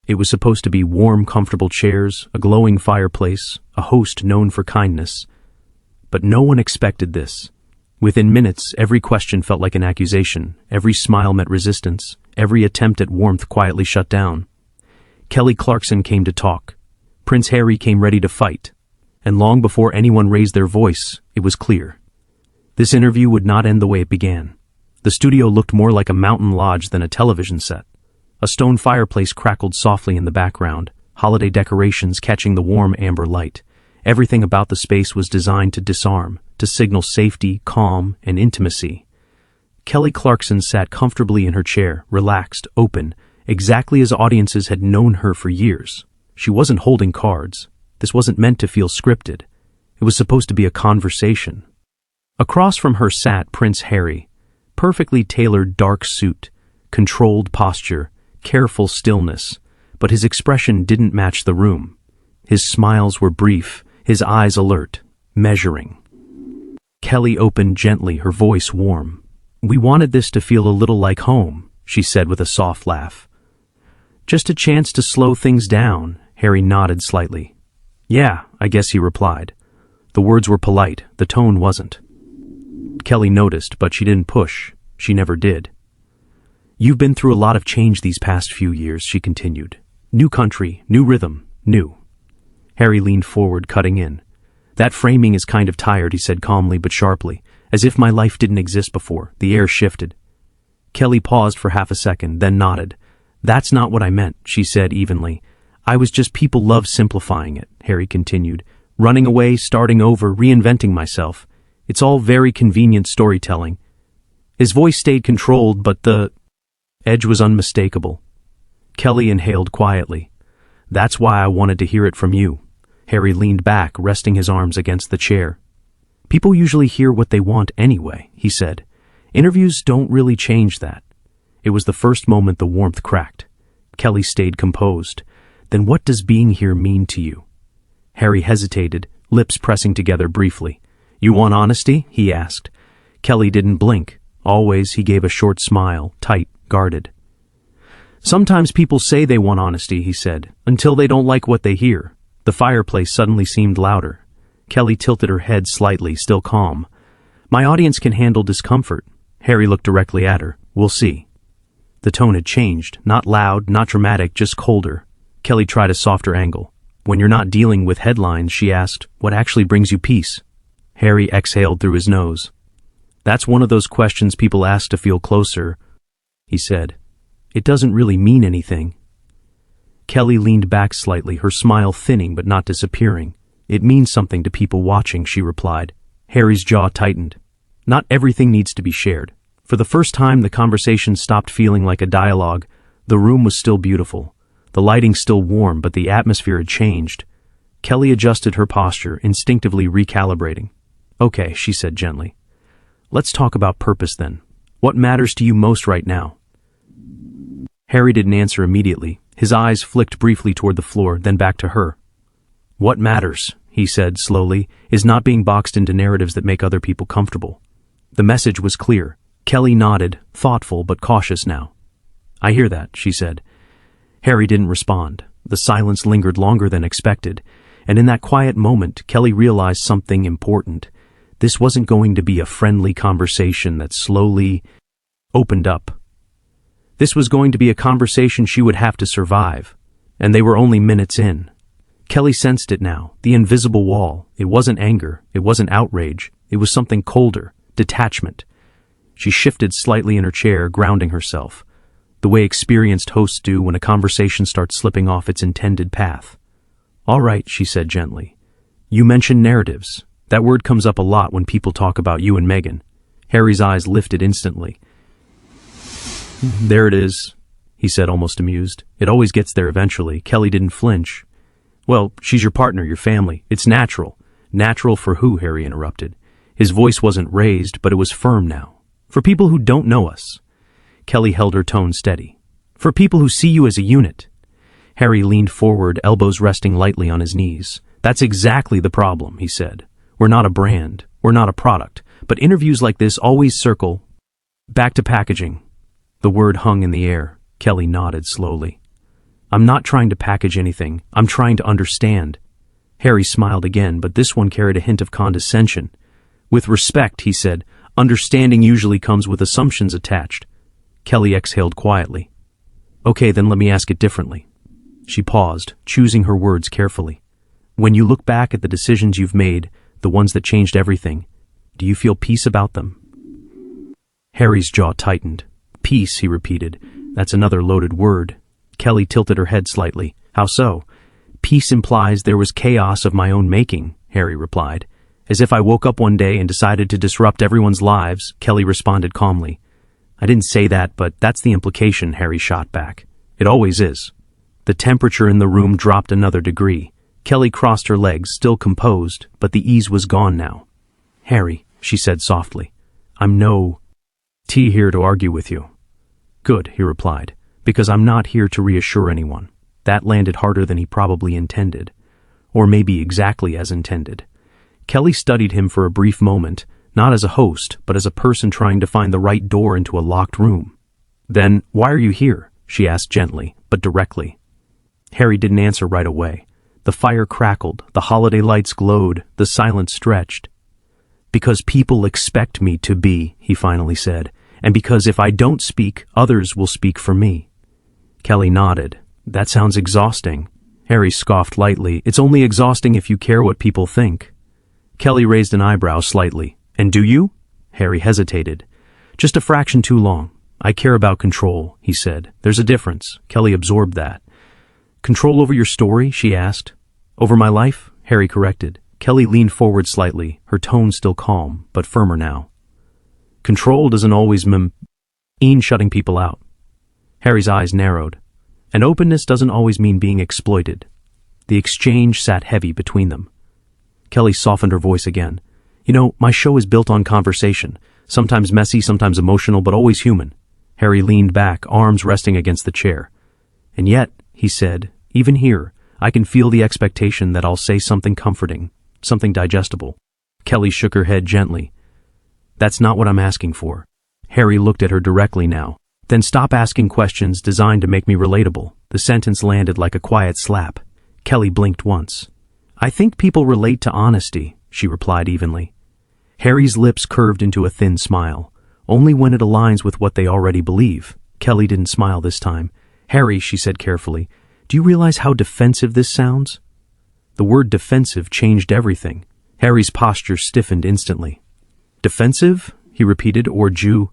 It was supposed to be warm, comfortable chairs, a glowing fireplace, a host known for kindness. But no one expected this. Within minutes, every question felt like an accusation, every smile met resistance, every attempt at warmth quietly shut down. Kelly Clarkson came to talk. Prince Harry came ready to fight. And long before anyone raised their voice, it was clear. This interview would not end the way it began. The studio looked more like a mountain lodge than a television set. A stone fireplace crackled softly in the background, holiday decorations catching the warm amber light. Everything about the space was designed to disarm, to signal safety, calm, and intimacy. Kelly Clarkson sat comfortably in her chair, relaxed, open, exactly as audiences had known her for years. She wasn't holding cards. This wasn't meant to feel scripted. It was supposed to be a conversation. Across from her sat Prince Harry, perfectly tailored dark suit, controlled posture, careful stillness, but his expression didn't match the room. His smiles were brief, his eyes alert, measuring. Kelly opened gently, her voice warm. "We wanted this to feel a little like home," she said with a soft laugh. "Just a chance to slow things down." Harry nodded slightly. "Yeah, I guess," he replied. The words were polite, the tone wasn't. Kelly noticed, but she didn't push. She never did. "You've been through a lot of change these past few years," she continued. "New country, new rhythm, new." Harry leaned forward, cutting in. "That framing is kind of tired," he said calmly but sharply, as if my life didn't exist before. The air shifted. Kelly paused for half a second, then nodded. "That's not what I meant," she said evenly. "I was just people love simplifying it," Harry continued. "Running away, starting over, reinventing myself. It's all very convenient storytelling." His voice stayed controlled, but the edge was unmistakable. Kelly inhaled quietly. "That's why I wanted to hear it from you." Harry leaned back, resting his arms against the chair. "People usually hear what they want anyway," he said. "Interviews don't really change that." It was the first moment the warmth cracked. Kelly stayed composed. "Then what does being here mean to you?" Harry hesitated, lips pressing together briefly. "You want honesty?" he asked. Kelly didn't blink. Always he gave a short smile, tight, guarded. "Sometimes people say they want honesty," he said, "until they don't like what they hear." The fireplace suddenly seemed louder. Kelly tilted her head slightly, still calm. "My audience can handle discomfort." Harry looked directly at her. "We'll see." The tone had changed, not loud, not dramatic, just colder. Kelly tried a softer angle. "When you're not dealing with headlines," she asked, "what actually brings you peace?" Harry exhaled through his nose. "That's one of those questions people ask to feel closer," he said. "It doesn't really mean anything." Kelly leaned back slightly, her smile thinning but not disappearing. "It means something to people watching," she replied. Harry's jaw tightened. "Not everything needs to be shared." For the first time, the conversation stopped feeling like a dialogue. The room was still beautiful. The lighting still warm, but the atmosphere had changed. Kelly adjusted her posture, instinctively recalibrating. "Okay," she said gently. "Let's talk about purpose then. What matters to you most right now?" Harry didn't answer immediately. His eyes flicked briefly toward the floor, then back to her. "What matters," he said slowly, "is not being boxed into narratives that make other people comfortable." The message was clear. Kelly nodded, thoughtful but cautious now. "I hear that," she said. Harry didn't respond. The silence lingered longer than expected, and in that quiet moment, Kelly realized something important. This wasn't going to be a friendly conversation that slowly opened up. This was going to be a conversation she would have to survive, and they were only minutes in. Kelly sensed it now, the invisible wall. It wasn't anger, it wasn't outrage, it was something colder, detachment. She shifted slightly in her chair, grounding herself, the way experienced hosts do when a conversation starts slipping off its intended path. "All right," she said gently. "You mentioned narratives. That word comes up a lot when people talk about you and Meghan." Harry's eyes lifted instantly. "There it is," he said, almost amused. "It always gets there eventually." Kelly didn't flinch. "Well, she's your partner, your family. It's natural." "Natural for who?" Harry interrupted. His voice wasn't raised, but it was firm now. "For people who don't know us." Kelly held her tone steady. "For people who see you as a unit." Harry leaned forward, elbows resting lightly on his knees. "That's exactly the problem," he said. "We're not a brand. We're not a product. But interviews like this always circle back to packaging." The word hung in the air. Kelly nodded slowly. I'm not trying to package anything. I'm trying to understand. Harry smiled again, but this one carried a hint of condescension. With respect, he said, understanding usually comes with assumptions attached. Kelly exhaled quietly. Okay, then let me ask it differently. She paused, choosing her words carefully. When you look back at the decisions you've made, the ones that changed everything, do you feel peace about them? Harry's jaw tightened. Peace, he repeated. That's another loaded word. Kelly tilted her head slightly. How so? Peace implies there was chaos of my own making, Harry replied. As if I woke up one day and decided to disrupt everyone's lives, Kelly responded calmly. I didn't say that, but that's the implication, Harry shot back. It always is. The temperature in the room dropped another degree. Kelly crossed her legs, still composed, but the ease was gone now. Harry, she said softly, I'm no tea here to argue with you. Good, he replied, because I'm not here to reassure anyone. That landed harder than he probably intended. Or maybe exactly as intended. Kelly studied him for a brief moment, not as a host, but as a person trying to find the right door into a locked room. Then, why are you here? She asked gently, but directly. Harry didn't answer right away. The fire crackled, the holiday lights glowed, the silence stretched. Because people expect me to be, he finally said, and because if I don't speak, others will speak for me. Kelly nodded. That sounds exhausting. Harry scoffed lightly. It's only exhausting if you care what people think. Kelly raised an eyebrow slightly. And do you? Harry hesitated. Just a fraction too long. I care about control, he said. There's a difference. Kelly absorbed that. Control over your story? She asked. Over my life? Harry corrected. Kelly leaned forward slightly, her tone still calm, but firmer now. Control doesn't always mean shutting people out. Harry's eyes narrowed. And openness doesn't always mean being exploited. The exchange sat heavy between them. Kelly softened her voice again. You know, my show is built on conversation. Sometimes messy, sometimes emotional, but always human. Harry leaned back, arms resting against the chair. And yet, he said, even here, I can feel the expectation that I'll say something comforting, something digestible. Kelly shook her head gently. That's not what I'm asking for. Harry looked at her directly now. Then stop asking questions designed to make me relatable. The sentence landed like a quiet slap. Kelly blinked once. I think people relate to honesty, she replied evenly. Harry's lips curved into a thin smile. Only when it aligns with what they already believe. Kelly didn't smile this time. Harry, she said carefully, do you realize how defensive this sounds? The word defensive changed everything. Harry's posture stiffened instantly. Defensive? He repeated, or Jew?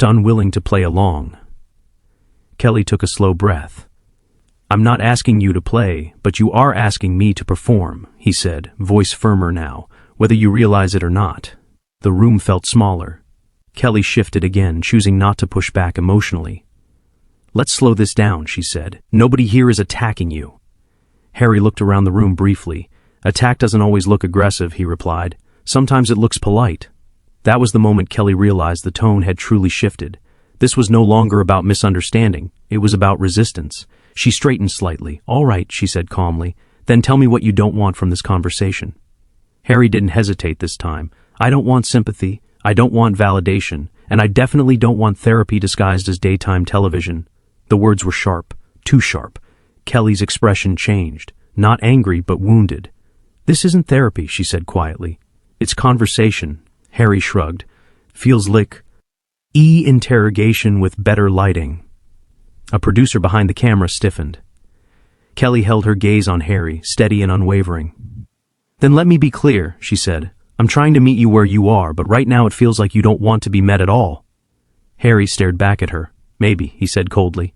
Unwilling to play along. Kelly took a slow breath. I'm not asking you to play, but you are asking me to perform, he said, voice firmer now, whether you realize it or not. The room felt smaller. Kelly shifted again, choosing not to push back emotionally. Let's slow this down, she said. Nobody here is attacking you. Harry looked around the room briefly. Attack doesn't always look aggressive, he replied. Sometimes it looks polite. That was the moment Kelly realized the tone had truly shifted. This was no longer about misunderstanding. It was about resistance. She straightened slightly. All right, she said calmly. Then tell me what you don't want from this conversation. Harry didn't hesitate this time. I don't want sympathy. I don't want validation. And I definitely don't want therapy disguised as daytime television. The words were sharp. Too sharp. Kelly's expression changed. Not angry, but wounded. This isn't therapy, she said quietly. It's conversation. Harry shrugged. Feels like interrogation with better lighting. A producer behind the camera stiffened. Kelly held her gaze on Harry, steady and unwavering. Then let me be clear, she said. I'm trying to meet you where you are, but right now it feels like you don't want to be met at all. Harry stared back at her. Maybe, he said coldly.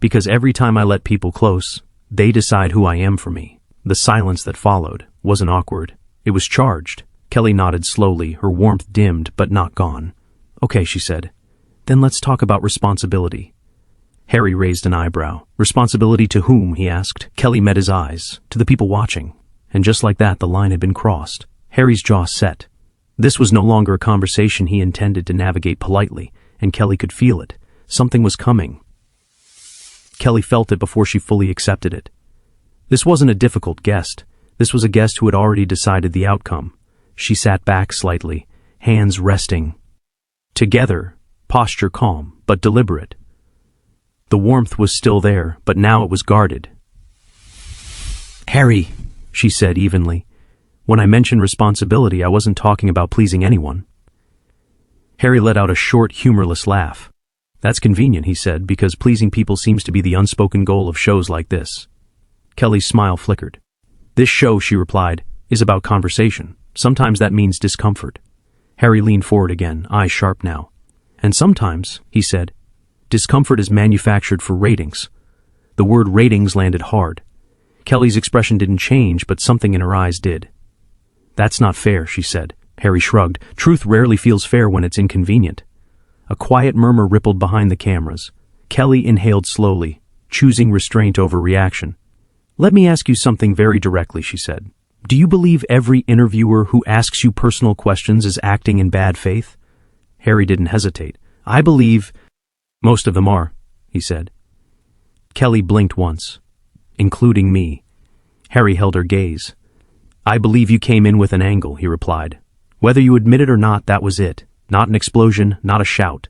Because every time I let people close, they decide who I am for me. The silence that followed wasn't awkward. It was charged. Kelly nodded slowly, her warmth dimmed but not gone. Okay, she said. Then let's talk about responsibility. Harry raised an eyebrow. Responsibility to whom, he asked. Kelly met his eyes. To the people watching. And just like that, the line had been crossed. Harry's jaw set. This was no longer a conversation he intended to navigate politely, and Kelly could feel it. Something was coming. Kelly felt it before she fully accepted it. This wasn't a difficult guest. This was a guest who had already decided the outcome. She sat back slightly, hands resting. Together, posture calm, but deliberate. The warmth was still there, but now it was guarded. "Harry," she said evenly. "When I mentioned responsibility, I wasn't talking about pleasing anyone." Harry let out a short, humorless laugh. "That's convenient," he said, "because pleasing people seems to be the unspoken goal of shows like this." Kelly's smile flickered. "This show," she replied, "is about conversation. Sometimes that means discomfort." Harry leaned forward again, eyes sharp now. "And sometimes," he said, "discomfort is manufactured for ratings." The word ratings landed hard. Kelly's expression didn't change, but something in her eyes did. "That's not fair," she said. Harry shrugged. "Truth rarely feels fair when it's inconvenient." A quiet murmur rippled behind the cameras. Kelly inhaled slowly, choosing restraint over reaction. "Let me ask you something very directly," she said. "Do you believe every interviewer who asks you personal questions is acting in bad faith?" Harry didn't hesitate. "I believe—" "Most of them are," he said. Kelly blinked once. "Including me." Harry held her gaze. "I believe you came in with an angle," he replied. "Whether you admit it or not, that was it. Not an explosion, not a shout."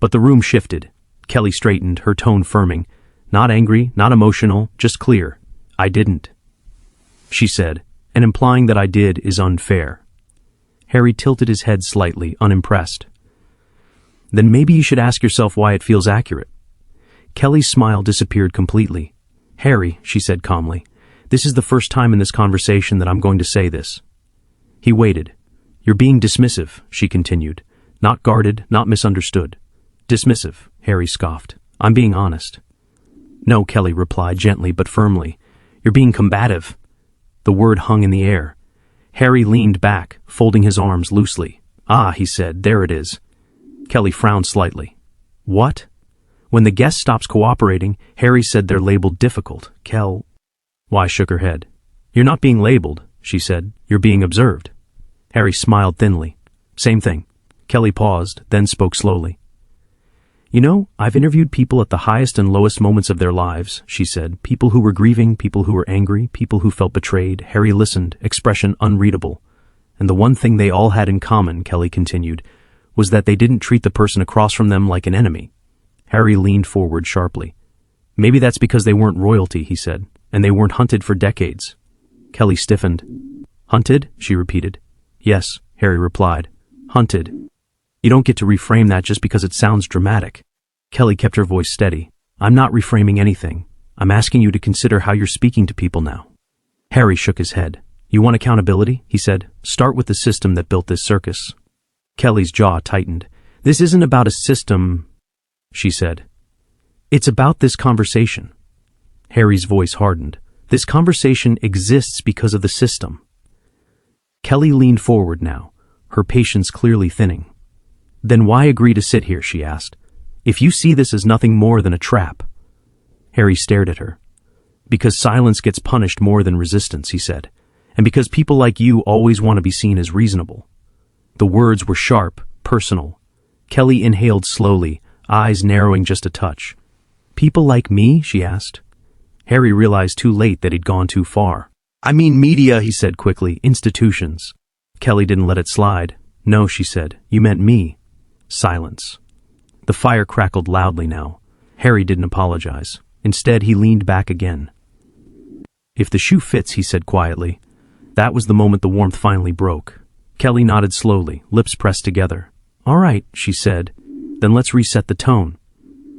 But the room shifted. Kelly straightened, her tone firming. "Not angry, not emotional, just clear. I didn't," she said, "and implying that I did is unfair." Harry tilted his head slightly, unimpressed. "Then maybe you should ask yourself why it feels accurate." Kelly's smile disappeared completely. "Harry," she said calmly, "this is the first time in this conversation that I'm going to say this." He waited. "You're being dismissive," she continued. "Not guarded, not misunderstood." "Dismissive," Harry scoffed. "I'm being honest." "No," Kelly replied gently but firmly. "You're being combative." The word hung in the air. Harry leaned back, folding his arms loosely. "Ah," he said, "there it is." Kelly frowned slightly. "What?" "When the guest stops cooperating, Harry said they're labeled difficult. Why shook her head. "You're not being labeled," she said. "You're being observed." Harry smiled thinly. "Same thing." Kelly paused, then spoke slowly. "You know, I've interviewed people at the highest and lowest moments of their lives," she said. "People who were grieving, people who were angry, people who felt betrayed." Harry listened, expression unreadable. "And the one thing they all had in common," Kelly continued, "was that they didn't treat the person across from them like an enemy." Harry leaned forward sharply. "Maybe that's because they weren't royalty," he said, "and they weren't hunted for decades." Kelly stiffened. "Hunted?" she repeated. "Yes," Harry replied. "Hunted. You don't get to reframe that just because it sounds dramatic." Kelly kept her voice steady. "I'm not reframing anything. I'm asking you to consider how you're speaking to people now." Harry shook his head. "You want accountability?" he said. "Start with the system that built this circus." Kelly's jaw tightened. "This isn't about a system," she said. "It's about this conversation." Harry's voice hardened. "This conversation exists because of the system." Kelly leaned forward now, her patience clearly thinning. "Then why agree to sit here?" she asked. "If you see this as nothing more than a trap." Harry stared at her. "Because silence gets punished more than resistance," he said. "And because people like you always want to be seen as reasonable." The words were sharp, personal. Kelly inhaled slowly, eyes narrowing just a touch. "People like me?" she asked. Harry realized too late that he'd gone too far. "I mean media," he said quickly, "institutions." Kelly didn't let it slide. "No," she said, "you meant me." Silence. The fire crackled loudly now. Harry didn't apologize. Instead, he leaned back again. "If the shoe fits," he said quietly. That was the moment the warmth finally broke. Kelly nodded slowly, lips pressed together. "All right," she said. "Then let's reset the tone."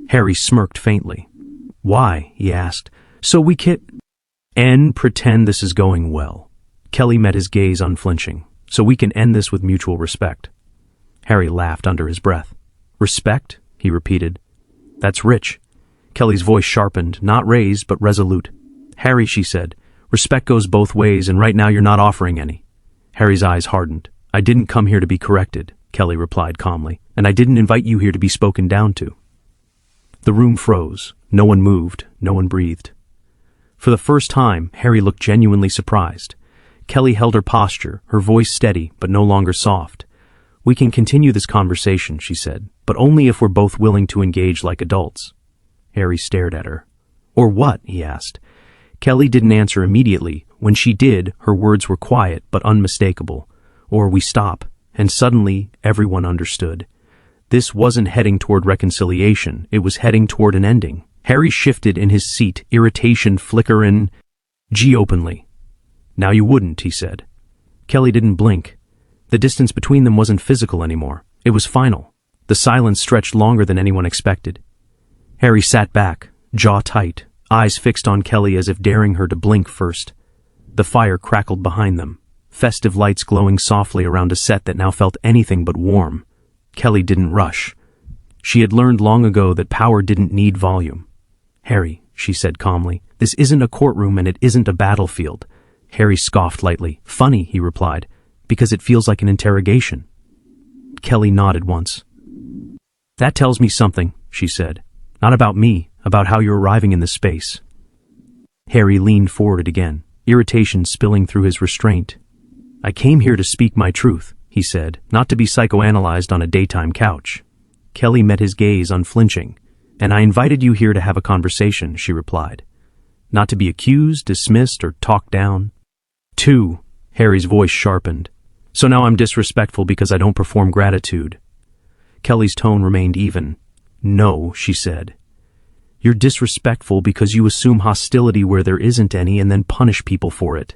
Harry smirked faintly. "Why?" he asked. "So we can pretend this is going well." Kelly met his gaze unflinching. "So we can end this with mutual respect." Harry laughed under his breath. "Respect?" he repeated. "That's rich." Kelly's voice sharpened, not raised, but resolute. "Harry," she said, "respect goes both ways, and right now you're not offering any." Harry's eyes hardened. "I didn't come here to be corrected," Kelly replied calmly, "and I didn't invite you here to be spoken down to." The room froze. No one moved. No one breathed. For the first time, Harry looked genuinely surprised. Kelly held her posture, her voice steady, but no longer soft. "We can continue this conversation," she said, "but only if we're both willing to engage like adults." Harry stared at her. "Or what?" he asked. Kelly didn't answer immediately. When she did, her words were quiet but unmistakable. "Or we stop." And suddenly, everyone understood. This wasn't heading toward reconciliation, it was heading toward an ending. Harry shifted in his seat, irritation flickering. "Gee, openly." "Now you wouldn't," he said. Kelly didn't blink. The distance between them wasn't physical anymore. It was final. The silence stretched longer than anyone expected. Harry sat back, jaw tight, eyes fixed on Kelly as if daring her to blink first. The fire crackled behind them, festive lights glowing softly around a set that now felt anything but warm. Kelly didn't rush. She had learned long ago that power didn't need volume. "Harry," she said calmly, "this isn't a courtroom and it isn't a battlefield." Harry scoffed lightly. "Funny," he replied, "because it feels like an interrogation." Kelly nodded once. "That tells me something," she said. "Not about me, about how you're arriving in this space." Harry leaned forward again, irritation spilling through his restraint. "I came here to speak my truth," he said, "not to be psychoanalyzed on a daytime couch." Kelly met his gaze unflinching. "And I invited you here to have a conversation," she replied. "Not to be accused, dismissed, or talked down." "Two," Harry's voice sharpened. "So now I'm disrespectful because I don't perform gratitude." Kelly's tone remained even. "No," she said. "You're disrespectful because you assume hostility where there isn't any and then punish people for it."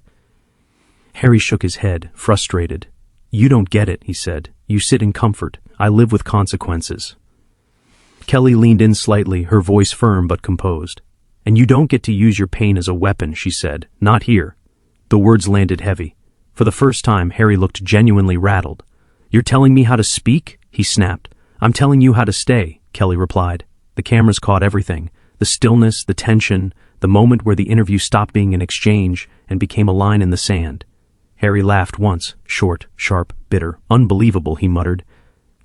Harry shook his head, frustrated. "You don't get it," he said. "You sit in comfort. I live with consequences." Kelly leaned in slightly, her voice firm but composed. "And you don't get to use your pain as a weapon," she said. "Not here." The words landed heavy. For the first time, Harry looked genuinely rattled. "You're telling me how to speak?" he snapped. "I'm telling you how to stay," Kelly replied. The cameras caught everything. The stillness, the tension, the moment where the interview stopped being an exchange and became a line in the sand. Harry laughed once, short, sharp, bitter. "Unbelievable," he muttered.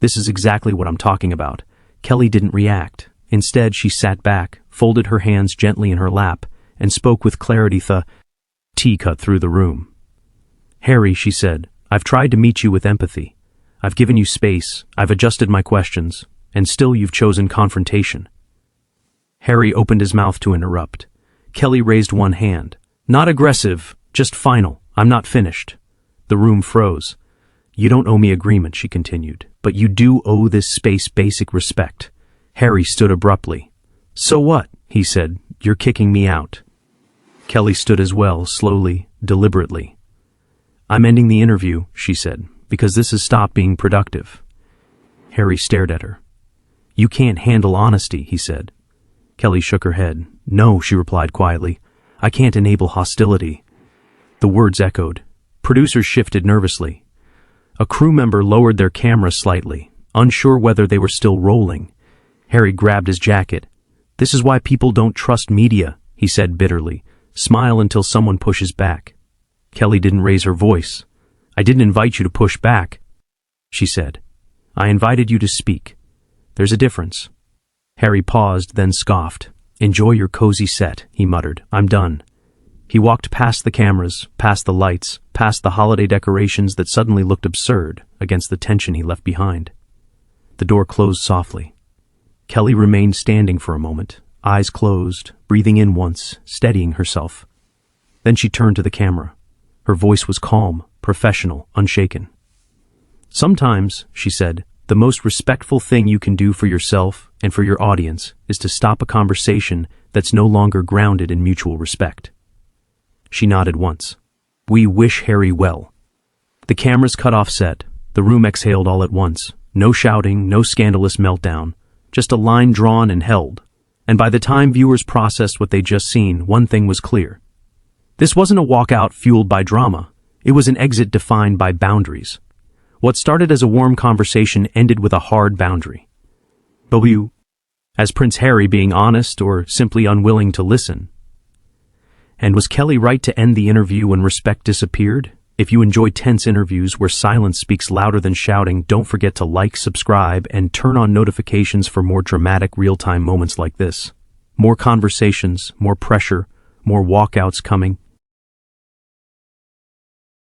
"This is exactly what I'm talking about." Kelly didn't react. Instead, she sat back, folded her hands gently in her lap, and spoke with clarity. The tea cut through the room. "Harry," she said, "I've tried to meet you with empathy. I've given you space, I've adjusted my questions, and still you've chosen confrontation." Harry opened his mouth to interrupt. Kelly raised one hand. "Not aggressive, just final. I'm not finished." The room froze. "You don't owe me agreement," she continued, "but you do owe this space basic respect." Harry stood abruptly. "So what?" he said. "You're kicking me out." Kelly stood as well, slowly, deliberately. "I'm ending the interview," she said, "because this has stopped being productive." Harry stared at her. "You can't handle honesty," he said. Kelly shook her head. "No," she replied quietly. "I can't enable hostility." The words echoed. Producers shifted nervously. A crew member lowered their camera slightly, unsure whether they were still rolling. Harry grabbed his jacket. "This is why people don't trust media," he said bitterly. "Smile until someone pushes back." Kelly didn't raise her voice. "I didn't invite you to push back," she said. "I invited you to speak. There's a difference." Harry paused, then scoffed. "Enjoy your cozy set," he muttered. "I'm done." He walked past the cameras, past the lights, past the holiday decorations that suddenly looked absurd against the tension he left behind. The door closed softly. Kelly remained standing for a moment, eyes closed, breathing in once, steadying herself. Then she turned to the camera. Her voice was calm, professional, unshaken. "Sometimes," she said, "the most respectful thing you can do for yourself and for your audience is to stop a conversation that's no longer grounded in mutual respect." She nodded once. "We wish Harry well." The cameras cut off set. The room exhaled all at once. No shouting, no scandalous meltdown. Just a line drawn and held. And by the time viewers processed what they'd just seen, one thing was clear. This wasn't a walkout fueled by drama. It was an exit defined by boundaries. What started as a warm conversation ended with a hard boundary. As Prince Harry being honest or simply unwilling to listen. And was Kelly right to end the interview when respect disappeared? If you enjoy tense interviews where silence speaks louder than shouting, don't forget to like, subscribe, and turn on notifications for more dramatic real-time moments like this. More conversations, more pressure, more walkouts coming.